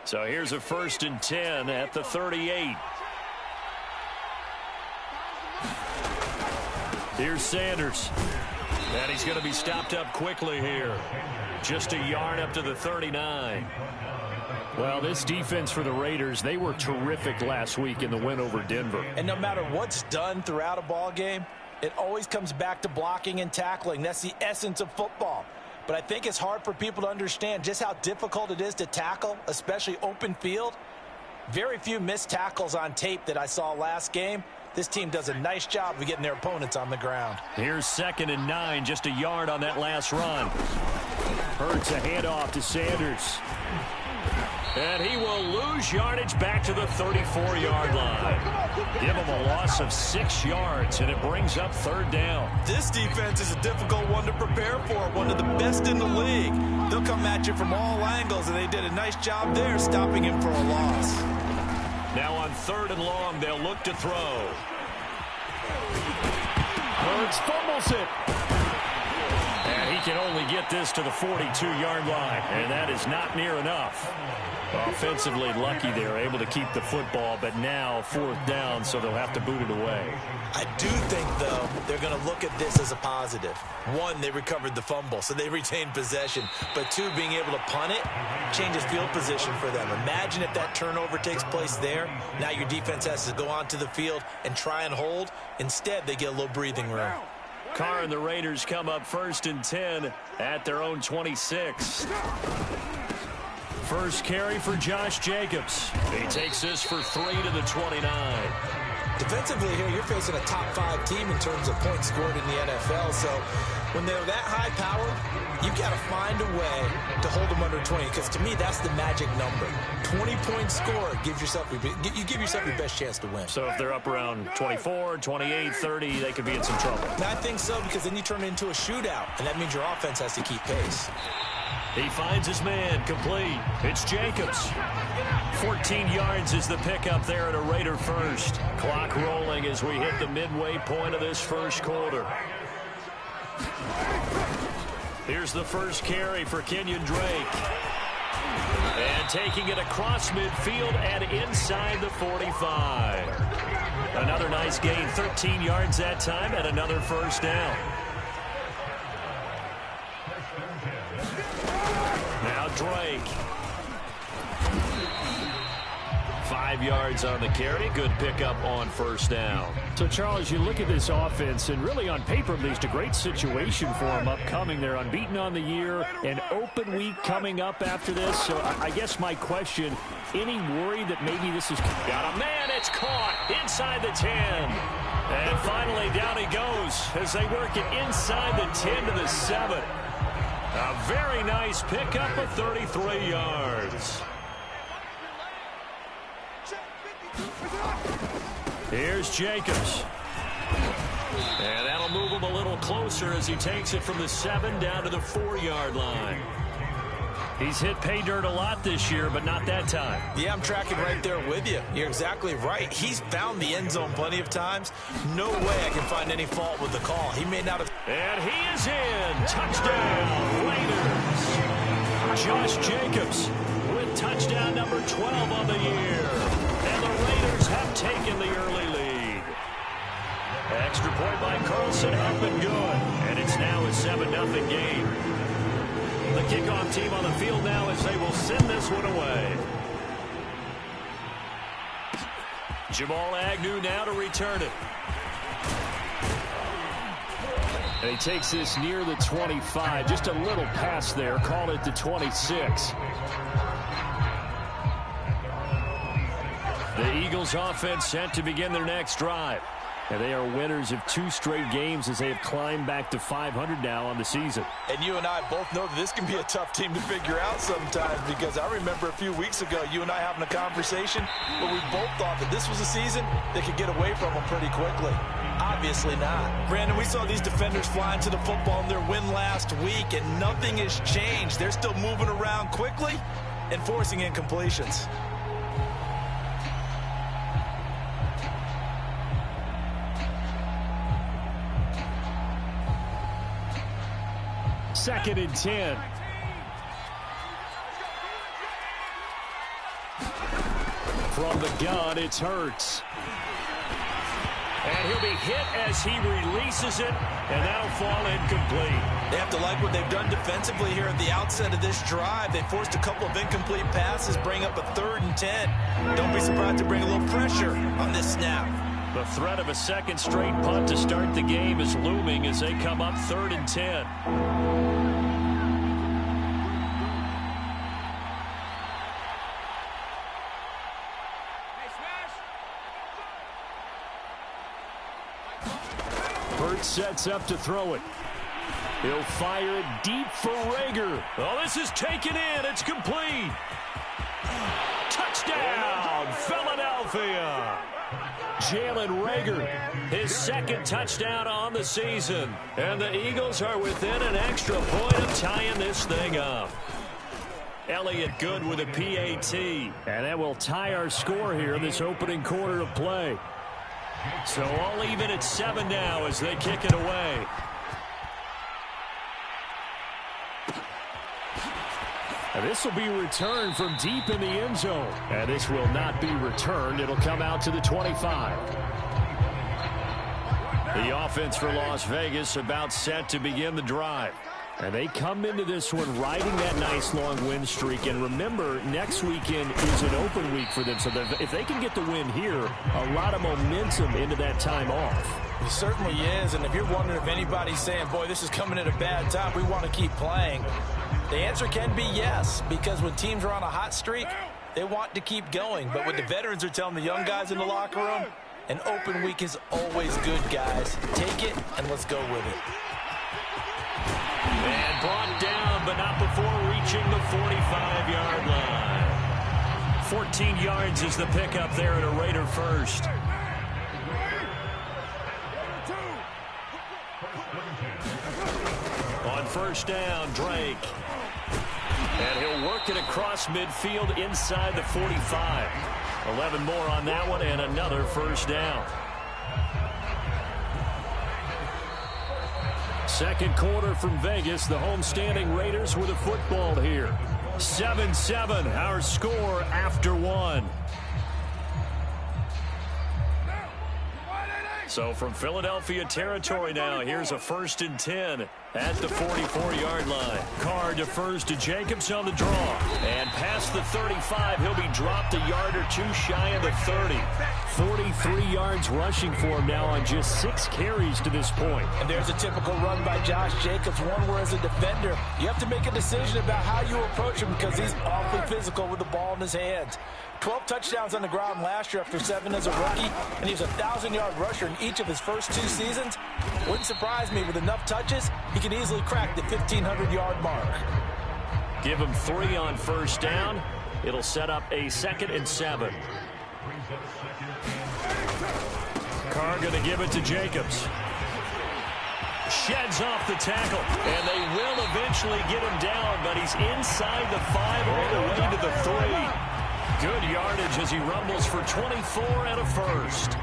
So here's a 1st and 10 at the 38. Here's Sanders. And he's going to be stopped up quickly here. Just a yard up to the 39. Well, this defense for the Raiders, they were terrific last week in the win over Denver. And no matter what's done throughout a ball game, it always comes back to blocking and tackling. That's the essence of football. But I think it's hard for people to understand just how difficult it is to tackle, especially open field. Very few missed tackles on tape that I saw last game. This team does a nice job of getting their opponents on the ground. Here's 2nd and 9, just a yard on that last run. Hurts a handoff to Sanders. And he will lose yardage back to the 34-yard line. Give him a loss of 6 yards, and it brings up 3rd down. This defense is a difficult one to prepare for, one of the best in the league. They'll come at you from all angles, and they did a nice job there stopping him for a loss. Now on 3rd and long, they'll look to throw. Hurts fumbles it. And he can only get this to the 42-yard line, and that is not near enough. Offensively lucky they're able to keep the football, but now 4th down, so they'll have to boot it away. I do think, though, they're going to look at this as a positive. 1, they recovered the fumble, so they retained possession. But 2, being able to punt it changes field position for them. Imagine if that turnover takes place there. Now your defense has to go onto the field and try and hold. Instead, they get a little breathing room. Carr and the Raiders come up 1st and 10 at their own 26. First carry for Josh Jacobs. He takes this for 3 to the 29. Defensively here, you're facing a top 5 team in terms of points scored in the NFL. So when they're that high powered, you've got to find a way to hold them under 20. Because to me, that's the magic number. 20-point score gives yourself you give yourself your best chance to win. So if they're up around 24, 28, 30, they could be in some trouble. And I think so, because then you turn it into a shootout, and that means your offense has to keep pace. He finds his man complete. It's Jacobs. 14 yards is the pickup there at a Raider first. Clock rolling as we hit the midway point of this first quarter. Here's the first carry for Kenyon Drake. And taking it across midfield and inside the 45. Another nice gain, 13 yards that time, and another 1st down. Now Drake. 5 yards on the carry. Good pickup on 1st down. So, Charles, you look at this offense, and really on paper, at least a great situation for them upcoming. They're unbeaten on the year, an open week coming up after this. So I guess my question, any worry that maybe this is... Got a man, it's caught inside the 10. And finally down he goes as they work it inside the 10 to the 7. A very nice pickup of 33 yards. Here's Jacobs. And that'll move him a little closer as he takes it from the 7 down to the 4-yard line. He's hit pay dirt a lot this year, but not that time. Yeah, I'm tracking right there with you. You're exactly right. He's found the end zone plenty of times. No way I can find any fault with the call. He may not have... And he is in. Touchdown, Raiders. Josh Jacobs with touchdown number 12 on the year. And the Raiders have taken the early lead. Extra point by Carlson, up and good. And it's now a 7-0 game. The kickoff team on the field now as they will send this one away. Jamal Agnew now to return it. And he takes this near the 25. Just a little pass there. Call it the 26. The Eagles offense set to begin their next drive. And they are winners of 2 straight games as they have climbed back to 500 now on the season. And you and I both know that this can be a tough team to figure out sometimes, because I remember a few weeks ago you and I having a conversation where we both thought that this was a season that could get away from them pretty quickly. Obviously not. Brandon, we saw these defenders flying to the football in their win last week, and nothing has changed. They're still moving around quickly and forcing incompletions. Second and 10. From the gun, it's Hurts. And he'll be hit as he releases it, and that'll fall incomplete. They have to like what they've done defensively here at the outset of this drive. They forced a couple of incomplete passes, bring up a 3rd and 10. Don't be surprised to bring a little pressure on this snap. The threat of a second straight punt to start the game is looming as they come up 3rd and 10. Hurts sets up to throw it. He'll fire it deep for Rager. Oh, this is taken in. It's complete. Touchdown, Philadelphia. Jalen Rager, his 2nd touchdown on the season. And the Eagles are within an extra point of tying this thing up. Elliott good with a PAT. And that will tie our score here in this opening quarter of play. So all even at 7 now as they kick it away. And this will be returned from deep in the end zone. And this will not be returned. It'll come out to the 25. The offense for Las Vegas about set to begin the drive. And they come into this one riding that nice long win streak. And remember, next weekend is an open week for them. So if they can get the win here, a lot of momentum into that time off. It certainly is. And if you're wondering if anybody's saying, boy, this is coming at a bad time, we want to keep playing, the answer can be yes. Because when teams are on a hot streak, they want to keep going. But what the veterans are telling the young guys in the locker room, an open week is always good, guys. Take it and let's go with it. And brought down, but not before reaching the 45-yard line. 14 yards is the pickup there at a Raider first. On first down, Drake. And he'll work it across midfield inside the 45. 11 more on that one and another first down. Second quarter from Vegas. The homestanding Raiders with a football here. 7-7, our score after 1. So from Philadelphia territory now, here's a 1st and 10 at the 44-yard line. Carr defers to Jacobs on the draw. And past the 35, he'll be dropped a yard or two shy of the 30. 43 yards rushing for him now on just 6 carries to this point. And there's a typical run by Josh Jacobs, one where as a defender, you have to make a decision about how you approach him because he's awfully physical with the ball in his hands. 12 touchdowns on the ground last year after 7 as a rookie, and he was a 1,000-yard rusher in each of his first 2 seasons. Wouldn't surprise me with enough touches, he can easily crack the 1,500-yard mark. Give him 3 on first down. It'll set up a 2nd and 7. Carr going to give it to Jacobs. Sheds off the tackle, and they will eventually get him down, but he's inside the 5 all the way to the 3. Good yardage as he rumbles for 24 and a first.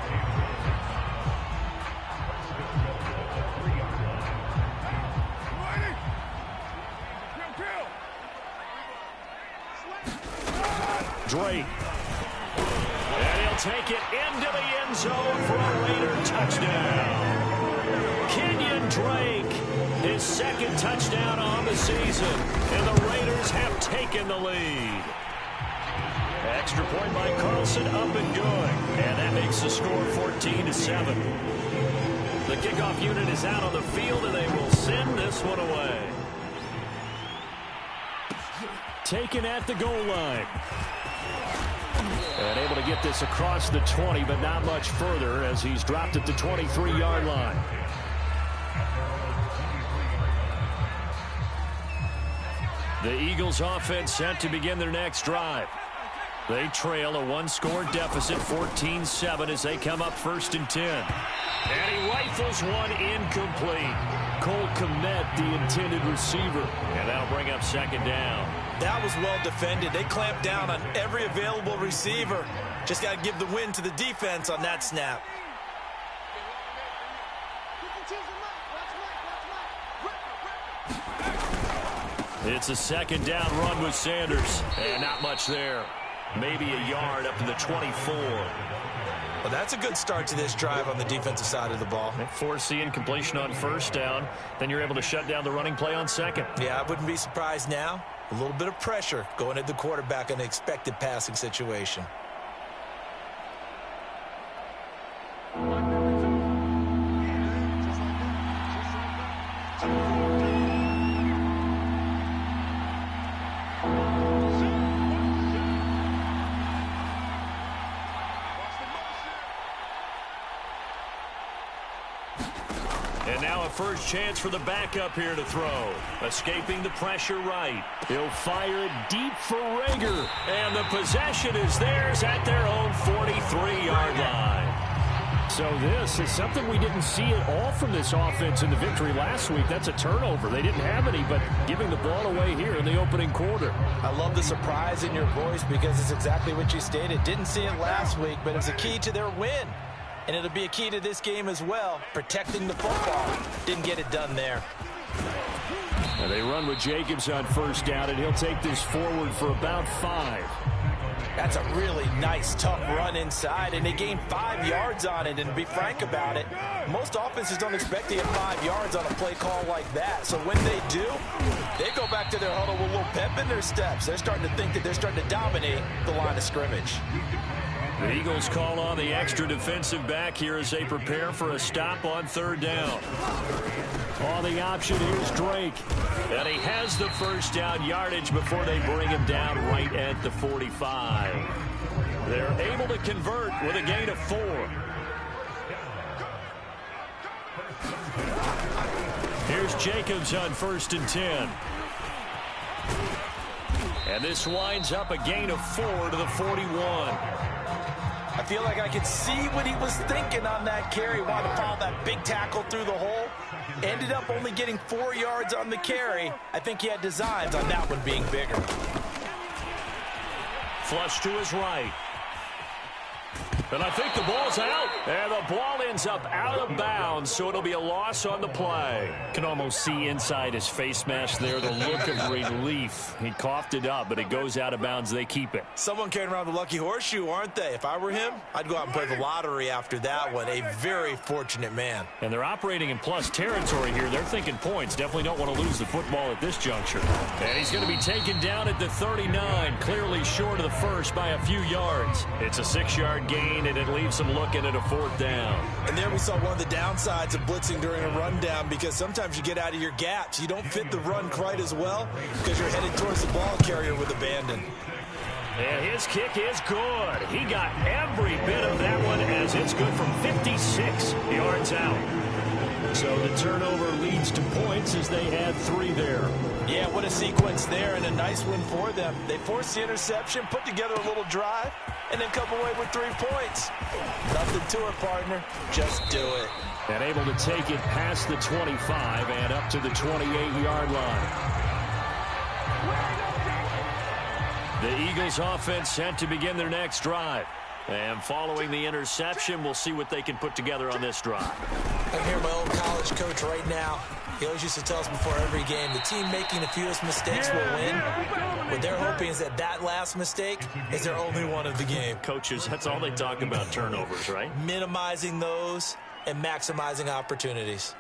Drake. And he'll take it into the end zone for a Raider touchdown. Kenyon Drake, his 2nd touchdown on the season, and the Raiders have taken the lead. Extra point by Carlson, up and good. And that makes the score 14-7. The kickoff unit is out on the field, and they will send this one away. Taken at the goal line. And able to get this across the 20, but not much further as he's dropped at the 23-yard line. The Eagles offense set to begin their next drive. They trail a 1-score deficit, 14-7, as they come up 1st and 10. And he rifles one incomplete. Cole Kmet, the intended receiver. And that'll bring up 2nd down. That was well defended. They clamped down on every available receiver. Just got to give the win to the defense on that snap. It's a 2nd down run with Sanders. And not much there. maybe a yard up to the 24. Well, that's a good start to this drive on the defensive side of the ball. Force the incompletion on first down. Then you're able to shut down the running play on second. Yeah, I wouldn't be surprised now. A little bit of pressure going at the quarterback in an expected passing situation. And now a first chance for the backup here to throw. Escaping the pressure right. He'll fire it deep for Rager. And the possession is theirs at their own 43-yard line. So this is something we didn't see at all from this offense in the victory last week. That's a turnover. They didn't have any, but giving the ball away here in the opening quarter. I love the surprise in your voice because it's exactly what you stated. Didn't see it last week, but it's a key to their win. And it'll be a key to this game as well, protecting the football. Didn't get it done there. And they run with Jacobs on first down, and he'll take this forward for about 5. That's a really nice, tough run inside, and they gained 5 yards on it. And to be frank about it, most offenses don't expect to get 5 yards on a play call like that. So when they do, they go back to their huddle with a little pep in their steps. They're starting to think that they're starting to dominate the line of scrimmage. The Eagles call on the extra defensive back here as they prepare for a stop on third down. On the option, here's Drake. And he has the first down yardage before they bring him down right at the 45. They're able to convert with a gain of 4. Here's Jacobs on 1st and 10. And this winds up a gain of 4 to the 41. I feel like I could see what he was thinking on that carry. Wanted to follow that big tackle through the hole. Ended up only getting 4 yards on the carry. I think he had designs on that one being bigger. Flush to his right. And I think the ball's out. And the ball ends up out of bounds, so it'll be a loss on the play. Can almost see inside his face mask there the look of relief. He coughed it up, but it goes out of bounds. They keep it. Someone carrying around the lucky horseshoe, aren't they? If I were him, I'd go out and play the lottery after that one. A very fortunate man. And they're operating in plus territory here. They're thinking points. Definitely don't want to lose the football at this juncture. And he's going to be taken down at the 39, clearly short of the first by a few yards. It's a 6-yard gain, and it leaves them looking at a 4th down. And there we saw one of the downsides of blitzing during a rundown, because sometimes you get out of your gaps. You don't fit the run quite as well because you're headed towards the ball carrier with abandon. And his kick is good. He got every bit of that one as it's good from 56 yards out. So the turnover leads to points as they had 3 there. Yeah, what a sequence there, and a nice win for them. They forced the interception, put together a little drive, and then come away with 3 points. Nothing to it, partner. Just do it. And able to take it past the 25 and up to the 28-yard line. The Eagles offense set to begin their next drive. And following the interception, we'll see what they can put together on this drive. I'm here, my old college coach right now. He always used to tell us before every game, the team making the fewest mistakes will win. What they're hoping is that last mistake is their only one of the game. Coaches, that's all they talk about, turnovers, right? Minimizing those and maximizing opportunities.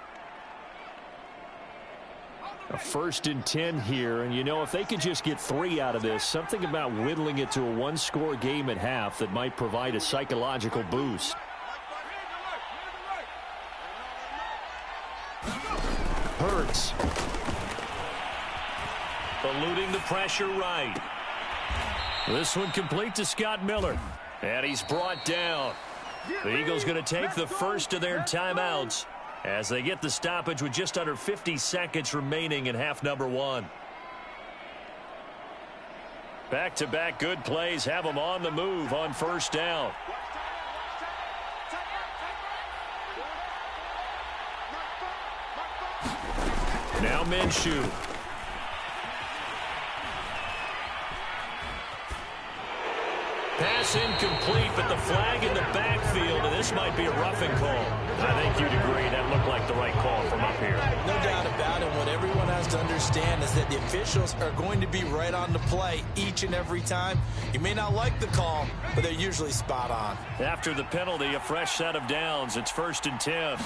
A 1st and 10 here, and you know, if they could just get 3 out of this, something about whittling it to a 1-score game at half that might provide a psychological boost. Hurts. Eluding the pressure right. This one complete to Scott Miller. And he's brought down. The Eagles going to take the first of their timeouts as they get the stoppage with just under 50 seconds remaining in half number 1. Back-to-back good plays have them on the move on first down. Now Minshew. Pass incomplete, but the flag in the backfield, and this might be a roughing call. I think you'd agree that looked like the right call from up here. No doubt about it. What everyone has to understand is that the officials are going to be right on the play each and every time. You may not like the call, but they're usually spot on. After the penalty, a fresh set of downs. It's 1st and 10.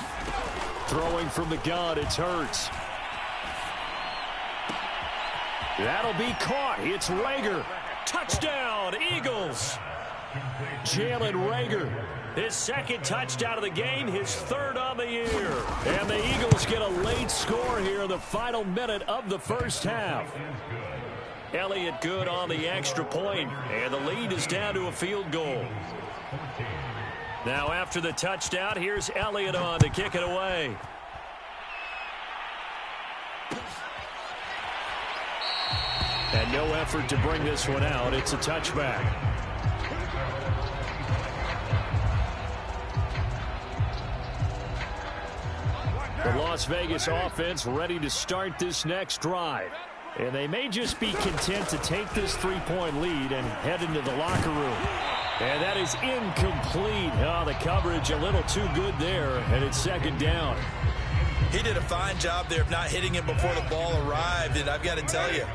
Throwing from the gun, it's Hurts. That'll be caught. It's Rager. Touchdown, Eagles. Jalen Rager. His 2nd touchdown of the game, his 3rd on the year. And the Eagles get a late score here in the final minute of the first half. Elliott good on the extra point, and the lead is down to a field goal. Now after the touchdown, here's Elliott on to kick it away. And no effort to bring this one out. It's a touchback. The Las Vegas offense ready to start this next drive. And they may just be content to take this 3-point lead and head into the locker room. And that is incomplete. Oh, the coverage a little too good there, and it's 2nd down. He did a fine job there of not hitting him before the ball arrived, and I've got to tell you,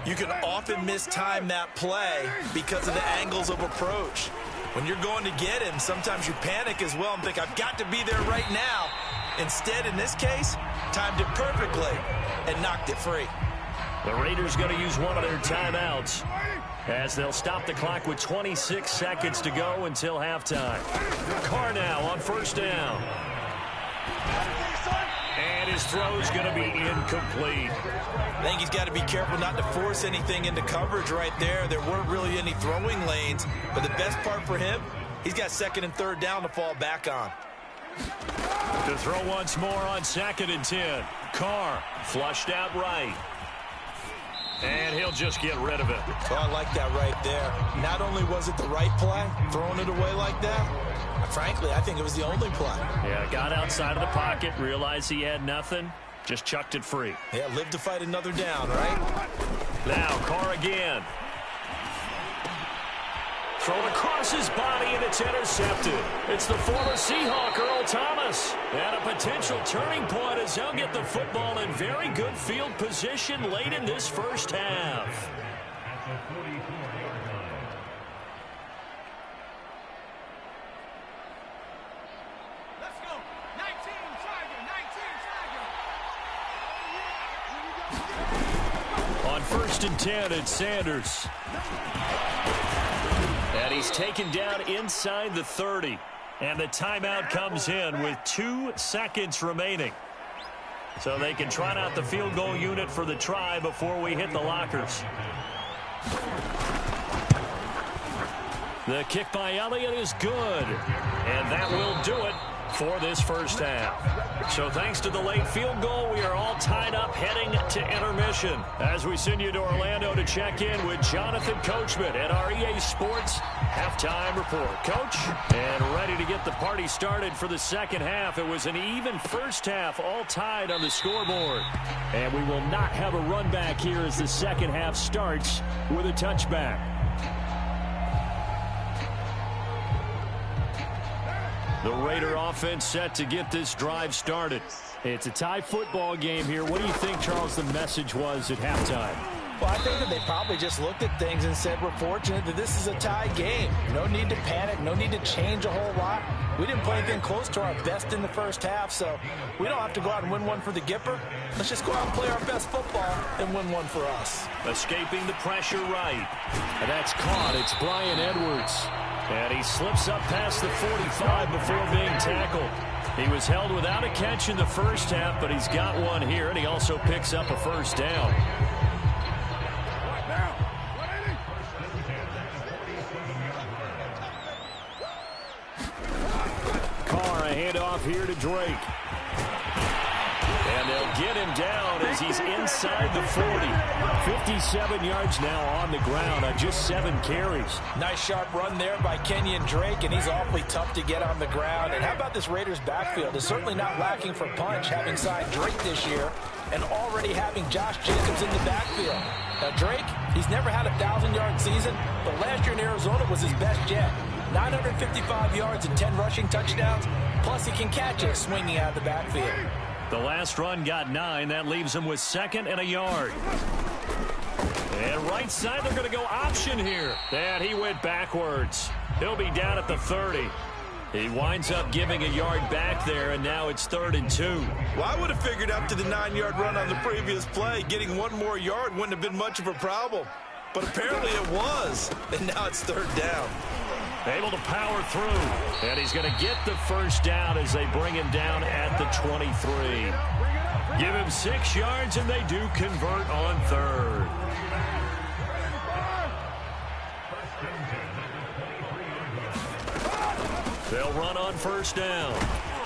you can often mistime that play because of the angles of approach. When you're going to get him, sometimes you panic as well and think, I've got to be there right now. Instead, in this case, timed it perfectly and knocked it free. The Raiders going to use one of their timeouts as they'll stop the clock with 26 seconds to go until halftime. Carr now on 1st down. And his throw's going to be incomplete. I think he's got to be careful not to force anything into coverage right there. There weren't really any throwing lanes, but the best part for him, he's got 2nd and 3rd down to fall back on. To throw once more on 2nd and 10. Carr flushed out right. And he'll just get rid of it. So I like that right there. Not only was it the right play, throwing it away like that, frankly, I think it was the only play. Yeah, got outside of the pocket, realized he had nothing, just chucked it free. Yeah, live to fight another down, right? Now, Carr again. Thrown across his body, and it's intercepted. It's the former Seahawk, Earl Thomas. And a potential turning point as he'll get the football in very good field position late in this first half. Let's go. 19, Tiger, 19, Tiger. On 1st and 10, it's Sanders. And he's taken down inside the 30. And the timeout comes in with 2 seconds remaining. So they can trot out the field goal unit for the try before we hit the lockers. The kick by Elliott is good. And that will do it for this first half. So thanks to the late field goal, we are all tied up heading to intermission as we send you to Orlando to check in with Jonathan Coachman at our EA Sports Halftime Report. Coach, and ready to get the party started for the second half. It was an even first half, all tied on the scoreboard. And we will not have a run back here as the second half starts with a touchback. The Raider offense set to get this drive started. It's a tie football game here. What do you think, Charles, the message was at halftime? Well, I think that they probably just looked at things and said, we're fortunate that this is a tie game. No need to panic. No need to change a whole lot. We didn't play anything close to our best in the first half, so we don't have to go out and win one for the Gipper. Let's just go out and play our best football and win one for us. Escaping the pressure right. And that's caught. It's Bryan Edwards. And he slips up past the 45 before being tackled. He was held without a catch in the first half, but he's got one here, and he also picks up a first down. Carr, a handoff here to Drake. And they'll get him down as he's inside the 40. 57 yards now on the ground on just 7 carries. Nice sharp run there by Kenyon Drake, and he's awfully tough to get on the ground. And how about this Raiders backfield? It's certainly not lacking for punch, having signed Drake this year and already having Josh Jacobs in the backfield. Now Drake, he's never had a 1,000-yard season, but last year in Arizona was his best yet. 955 yards and 10 rushing touchdowns, plus he can catch it swinging out of the backfield. The last run got 9. That leaves him with 2nd and a yard. And right side, they're going to go option here. And he went backwards. He'll be down at the 30. He winds up giving a yard back there, and now it's 3rd and 2. Well, I would have figured after the 9-yard run on the previous play, getting 1 more yard wouldn't have been much of a problem. But apparently it was, and now it's 3rd down. Able to power through, and he's going to get the first down as they bring him down at the 23. Give him 6 yards, and they do convert on 3rd. They'll run on 1st down.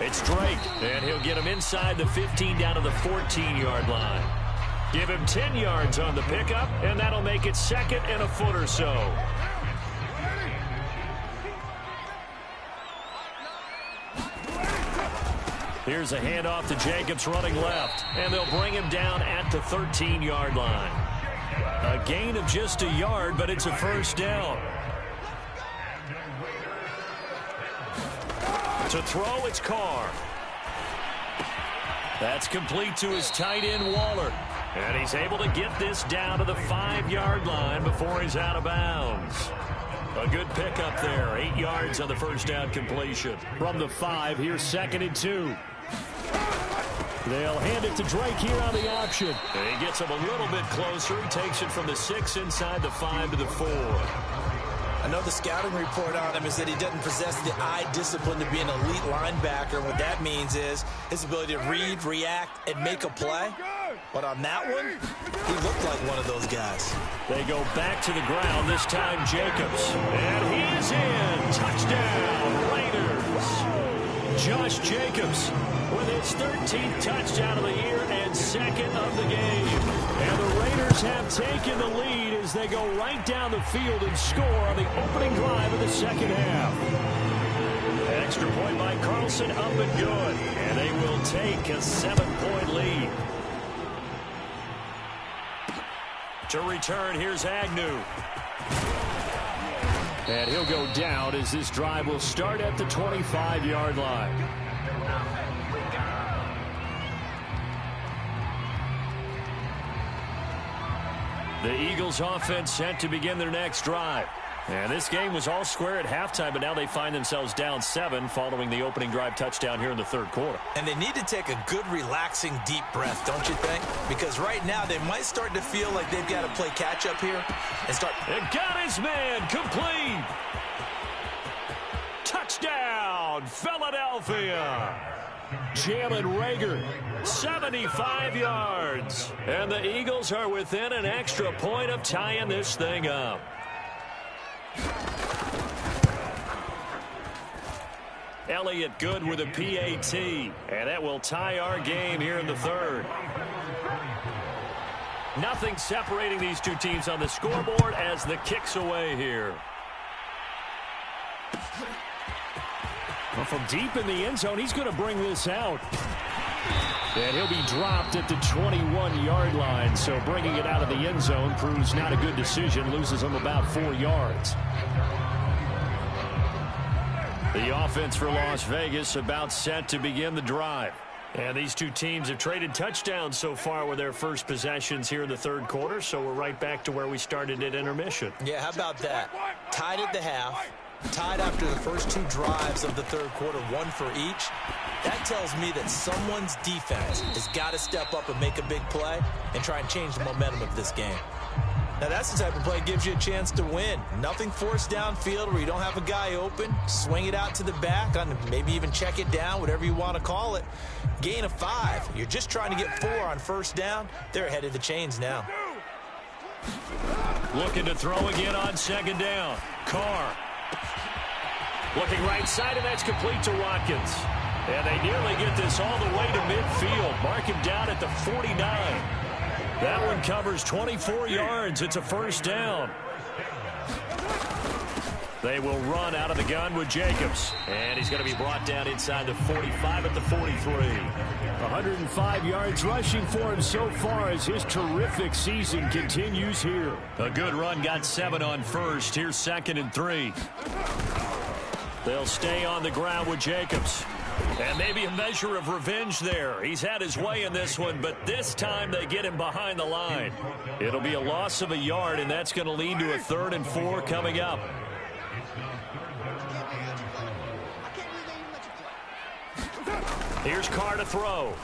It's Drake, and he'll get him inside the 15 down to the 14-yard line. Give him 10 yards on the pickup, and that'll make it 2nd and a foot or so. Here's a handoff to Jacobs running left, and they'll bring him down at the 13-yard line. A gain of just a yard, but it's a 1st down. To throw, it's Carr. That's complete to his tight end, Waller. And he's able to get this down to the 5-yard line before he's out of bounds. A good pickup there. 8 yards on the 1st down completion. From the 5, here's 2nd and 2. They'll hand it to Drake here on the option. And he gets him a little bit closer. He takes it from the 6 inside the 5 to the 4. I know the scouting report on him is that he doesn't possess the eye discipline to be an elite linebacker. What that means is his ability to read, react, and make a play. But on that one, he looked like one of those guys. They go back to the ground, this time Jacobs. And he is in. Touchdown, Raiders. Josh Jacobs with his 13th touchdown of the year and 2nd of the game. And the Raiders have taken the lead as they go right down the field and score on the opening drive of the 2nd half. An extra point by Carlson, up and good. And they will take a 7-point lead. To return, here's Agnew. And he'll go down as this drive will start at the 25-yard line. The Eagles offense set to begin their next drive. And this game was all square at halftime, but now they find themselves down 7 following the opening drive touchdown here in the 3rd quarter. And they need to take a good, relaxing, deep breath, don't you think? Because right now they might start to feel like they've got to play catch-up here and start. And got his man complete. Touchdown, Philadelphia. Jalen Reagor, 75 yards. And the Eagles are within an extra point of tying this thing up. Elliott good with a PAT, and that will tie our game here in the 3rd. Nothing separating these two teams on the scoreboard as the kick's away here. Well, from deep in the end zone, he's going to bring this out. And he'll be dropped at the 21-yard line, so bringing it out of the end zone proves not a good decision, loses him about 4 yards. The offense for Las Vegas about set to begin the drive. And these two teams have traded touchdowns so far with their first possessions here in the 3rd quarter, so we're right back to where we started at intermission. Yeah, how about that? Tied at the half, tied after the first 2 drives of the 3rd quarter, 1 for each. That tells me that someone's defense has got to step up and make a big play and try and change the momentum of this game. Now, that's the type of play that gives you a chance to win. Nothing forced downfield where you don't have a guy open. Swing it out to the back, on maybe even check it down, whatever you want to call it. Gain of 5. You're just trying to get 4 on 1st down. They're ahead of the chains now. Looking to throw again on 2nd down. Carr. Looking right side, and that's complete to Watkins. And they nearly get this all the way to midfield. Mark him down at the 49. That one covers 24 yards. It's a first down. They will run out of the gun with Jacobs. And he's going to be brought down inside the 45 at the 43. 105 yards rushing for him so far as his terrific season continues here. A good run, got 7 on first. Here's 2nd and 3. They'll stay on the ground with Jacobs. And maybe a measure of revenge there. He's had his way in this one, but this time they get him behind the line. It'll be a loss of a yard, and that's going to lead to a 3rd and 4 coming up. Here's Carr to throw.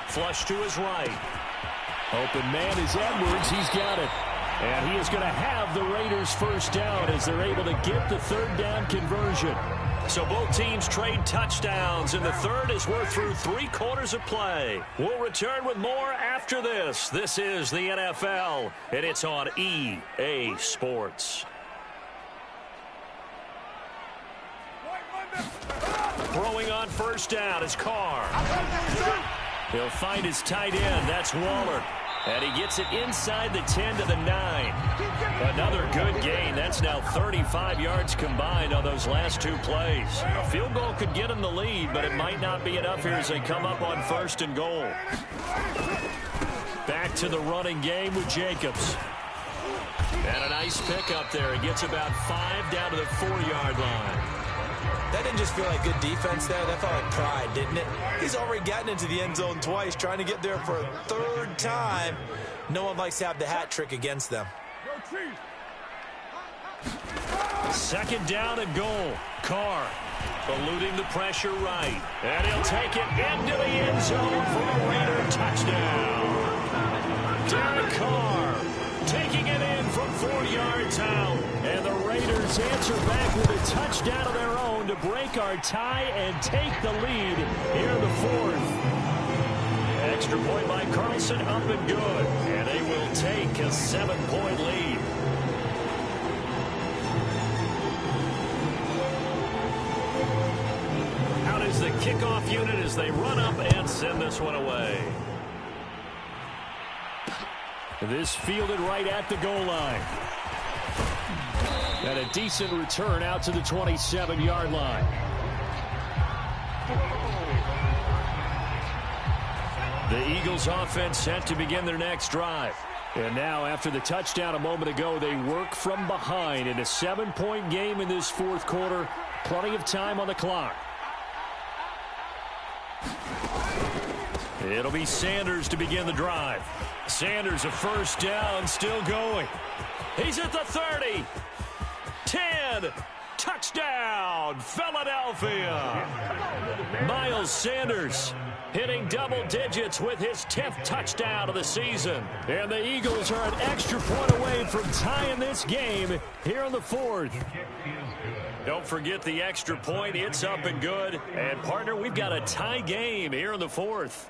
Flush to his right. Open man is Edwards. He's got it. And he is going to have the Raiders first down as they're able to get the 3rd down conversion. So both teams trade touchdowns, and the 3rd as we're through 3 quarters of play. We'll return with more after this. This is the NFL, and it's on EA Sports. Throwing on first down is Carr. He'll find his tight end. That's Waller. And he gets it inside the 10 to the 9. Another good gain. That's now 35 yards combined on those last 2 plays. A field goal could get him the lead, but it might not be enough here as they come up on 1st and goal. Back to the running game with Jacobs. And a nice pickup there. He gets about 5 down to the 4-yard line. That didn't just feel like good defense there. That felt like pride, didn't it? He's already gotten into the end zone twice, trying to get there for a 3rd time. No one likes to have the hat trick against them. 2nd down and goal. Carr eluding the pressure right. And he'll take it into the end zone for a Raider touchdown. Derek Carr taking it in from 4 yards out. And the Raiders answer back with a touchdown of their own to break our tie and take the lead here in the 4th. Extra point by Carlson, up and good. And they will take a 7-point lead. Out is the kickoff unit as they run up and send this one away. This fielded right at the goal line. And a decent return out to the 27-yard line. The Eagles offense set to begin their next drive. And now after the touchdown a moment ago, they work from behind in a 7-point game in this 4th quarter. Plenty of time on the clock. It'll be Sanders to begin the drive. Sanders, a first down, still going. He's at the 30. 10. Touchdown, Philadelphia. Miles Sanders hitting double digits with his 10th touchdown of the season. And the Eagles are an extra point away from tying this game here in the 4th. Don't forget the extra point. It's up and good. And, partner, we've got a tie game here in the 4th.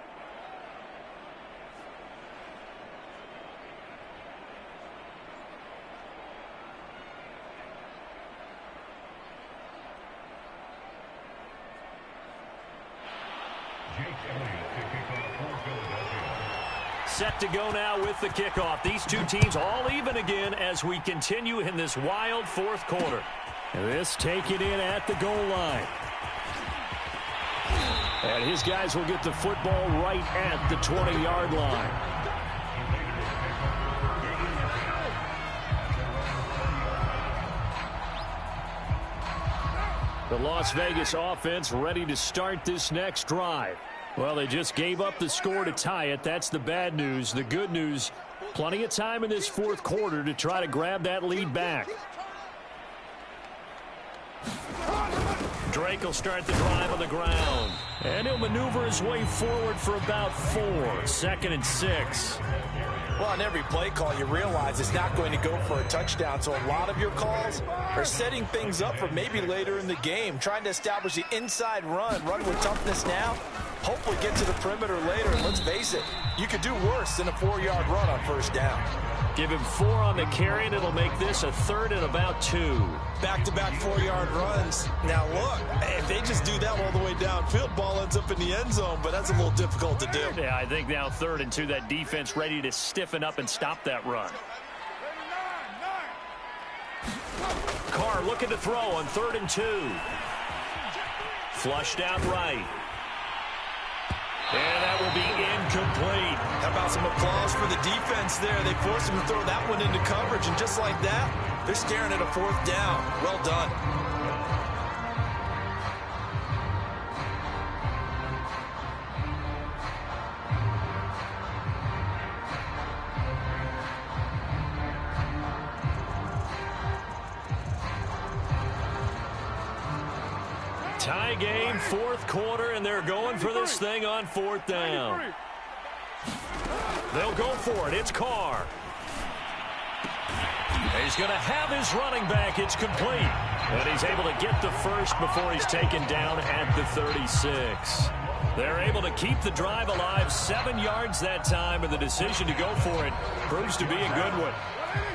Set to go now with the kickoff. These 2 teams all even again as we continue in this wild 4th quarter. This taken in at the goal line. And his guys will get the football right at the 20-yard line. The Las Vegas offense ready to start this next drive. Well, they just gave up the score to tie it. That's the bad news. The good news, plenty of time in this 4th quarter to try to grab that lead back. Drake will start the drive on the ground. And he'll maneuver his way forward for about 4. 2nd and 6. Well, on every play call, you realize it's not going to go for a touchdown. So a lot of your calls are setting things up for maybe later in the game, trying to establish the inside run with toughness now. Hopefully get to the perimeter later. And let's face it, you could do worse than a 4-yard run on first down. Give him 4 on the carry, and it'll make this a 3rd and about 2. Back-to-back 4-yard runs. Now, look, if they just do that all the way downfield, ball ends up in the end zone, but that's a little difficult to do. Yeah, I think now 3rd and 2, that defense ready to stiffen up and stop that run. Carr looking to throw on 3rd and 2. Flushed out right. And that will be incomplete. How about some applause for the defense there? They forced him to throw that one into coverage, and just like that, they're staring at a 4th down. Well done. Tie game, 4th quarter, and they're going for this thing on 4th down. They'll go for it. It's Carr. He's going to have his running back. It's complete. And he's able to get the first before he's taken down at the 36. They're able to keep the drive alive, 7 yards that time, and the decision to go for it proves to be a good one.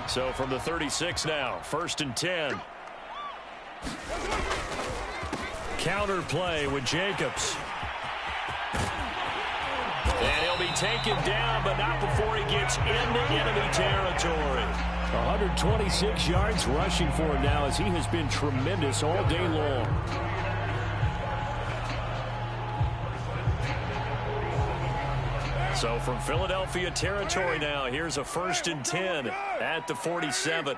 So from the 36 now, 1st and 10. Counter play with Jacobs. And he'll be taken down, but not before he gets into enemy territory. 126 yards rushing for him now, as he has been tremendous all day long. So from Philadelphia territory now, here's a 1st and 10 at the 47.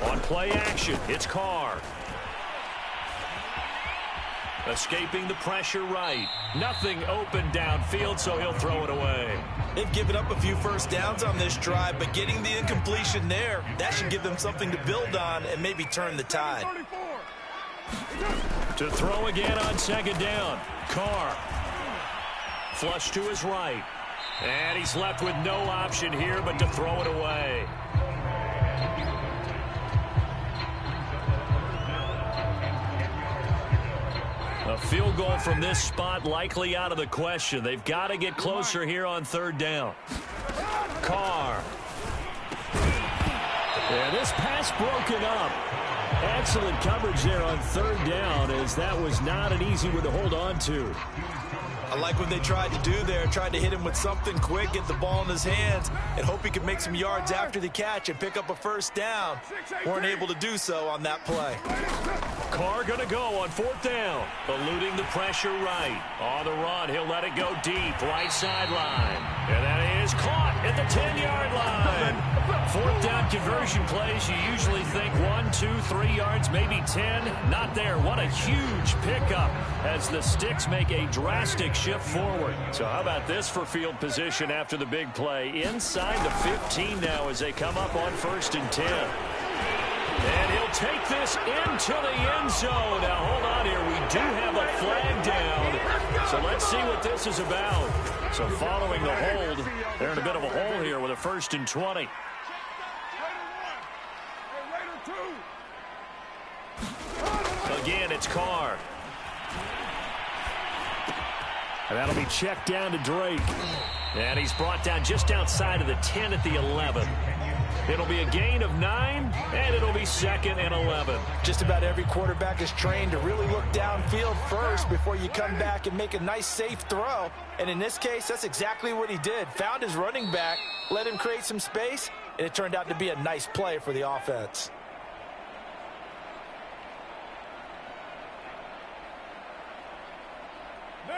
On play action, it's Carr. Escaping the pressure right. Nothing open downfield, so he'll throw it away. They've given up a few first downs on this drive, but getting the incompletion there, that should give them something to build on and maybe turn the tide. To throw again on 2nd down. Carr. Flush to his right. And he's left with no option here but to throw it away. A field goal from this spot likely out of the question. They've got to get closer here on 3rd down. Carr. And this pass broken up. Excellent coverage there on 3rd down, as that was not an easy one to hold on to. I like what they tried to do there, tried to hit him with something quick, get the ball in his hands, and hope he could make some yards after the catch and pick up a 1st down. Weren't able to do so on that play. Carr going to go on 4th down. Eluding the pressure right. On the run, he'll let it go deep, right sideline. And that is caught at the 10-yard line. 4th down conversion plays, you usually think 1, 2, 3 yards, maybe 10. Not there. What a huge pickup as the Sticks make a drastic shift forward. So how about this for field position after the big play? Inside the 15 now as they come up on 1st and 10. And he'll take this into the end zone. Now, hold on here. We do have a flag down. So let's see what this is about. So following the hold, they're in a bit of a hole here with a 1st and 20. Again, it's Carr. And that'll be checked down to Drake. And he's brought down just outside of the 10 at the 11. It'll be a gain of 9, and it'll be 2nd and 11. Just about every quarterback is trained to really look downfield first before you come back and make a nice, safe throw. And in this case, that's exactly what he did. Found his running back, let him create some space, and it turned out to be a nice play for the offense.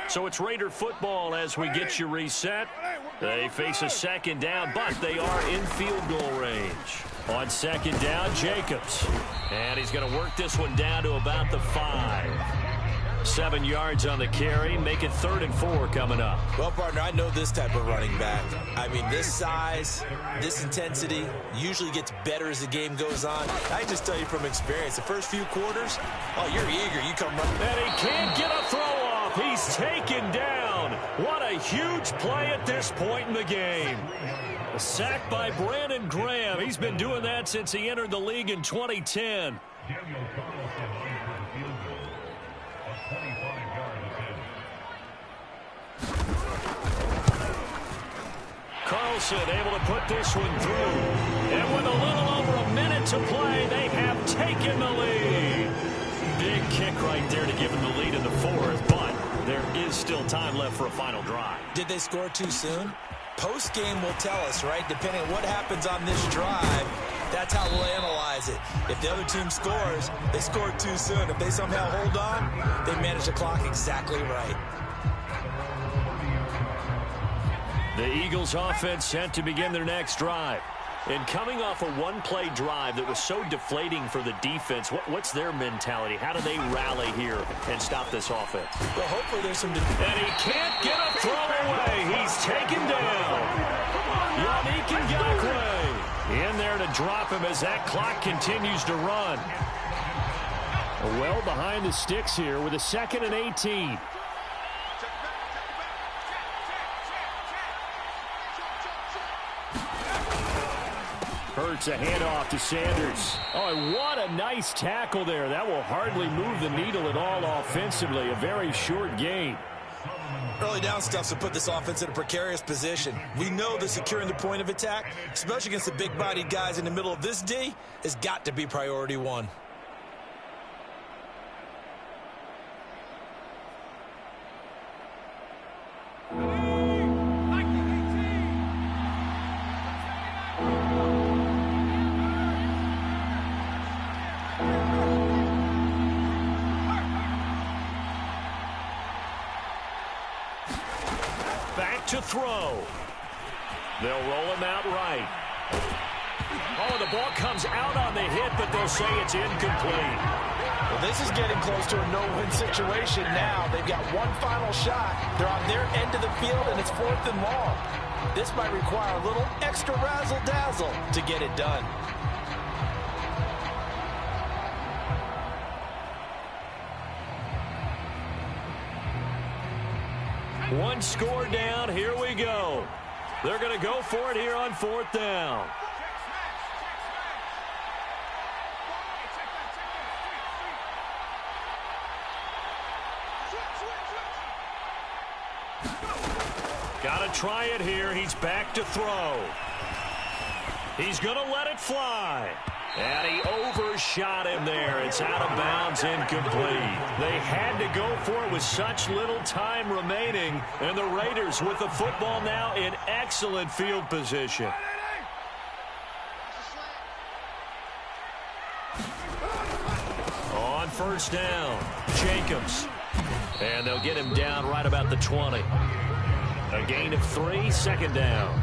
So it's Raider football as we get you reset. They face a 2nd down, but they are in field goal range. On 2nd down, Jacobs. And he's going to work this one down to about the 5. 7 yards on the carry. Make it 3rd and 4 coming up. Well, partner, I know this type of running back. I mean, this size, this intensity usually gets better as the game goes on. I just tell you from experience, the first few quarters, oh, you're eager. You come running. And he can't get a throw off. He's taken down. What a huge play at this point in the game. A sack by Brandon Graham. He's been doing that since he entered the league in 2010. Carlson able to put this one through. And with a little over a minute to play, they have taken the lead. Big kick right there to give them the lead in the fourth, but there is still time left for a final drive. Did they score too soon? Post-game will tell us, right? Depending on what happens on this drive, that's how we'll analyze it. If the other team scores, they scored too soon. If they somehow hold on, they manage the clock exactly right. The Eagles offense set to begin their next drive. And coming off a one-play drive that was so deflating for the defense, what's their mentality? How do they rally here and stop this offense? Well, hopefully there's some... And he can't get a throw away. He's taken down. Yannick Ngakoue in there to drop him as that clock continues to run. Well behind the sticks here with a 2nd and 18. Hurts a handoff to Sanders. Oh, what a nice tackle there. That will hardly move the needle at all offensively. A very short gain. Early down stuff to put this offense in a precarious position. We know that securing the point of attack, especially against the big-bodied guys in the middle of this D, has got to be priority one. To throw. They'll roll him out right. Oh, the ball comes out on the hit, but they'll say it's incomplete. Well, this is getting close to a no-win situation now. They've got one final shot. They're on their end of the field, and it's 4th and long. This might require a little extra razzle-dazzle to get it done. One score down. Here we go. They're going to go for it here on 4th down. Got to try it here. He's back to throw. He's going to let it fly. And he overshot him there. It's out of bounds, incomplete. They had to go for it with such little time remaining. And the Raiders with the football now in excellent field position. On 1st down, Jacobs. And they'll get him down right about the 20. A gain of 3, 2nd down.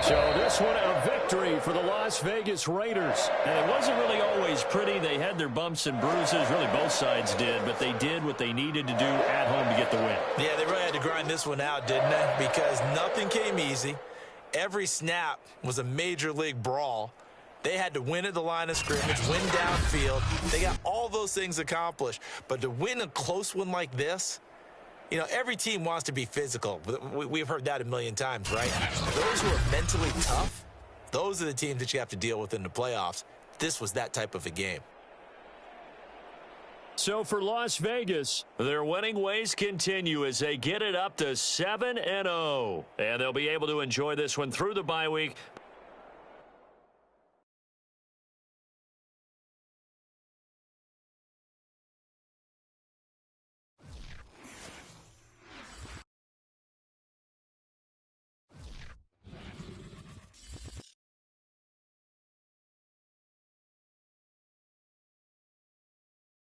So this one a victory for the Las Vegas Raiders. And it wasn't really always pretty. They had their bumps and bruises. Really both sides did. But they did what they needed to do at home to get the win. Yeah, they really had to grind this one out, didn't they? Because nothing came easy. Every snap was a major league brawl. They had to win at the line of scrimmage, win downfield. They got all those things accomplished. But to win a close one like this, you know, every team wants to be physical. We've heard that a million times, right? Those who are mentally tough, those are the teams that you have to deal with in the playoffs. This was that type of a game. So for Las Vegas, their winning ways continue as they get it up to 7-0. And they'll be able to enjoy this one through the bye week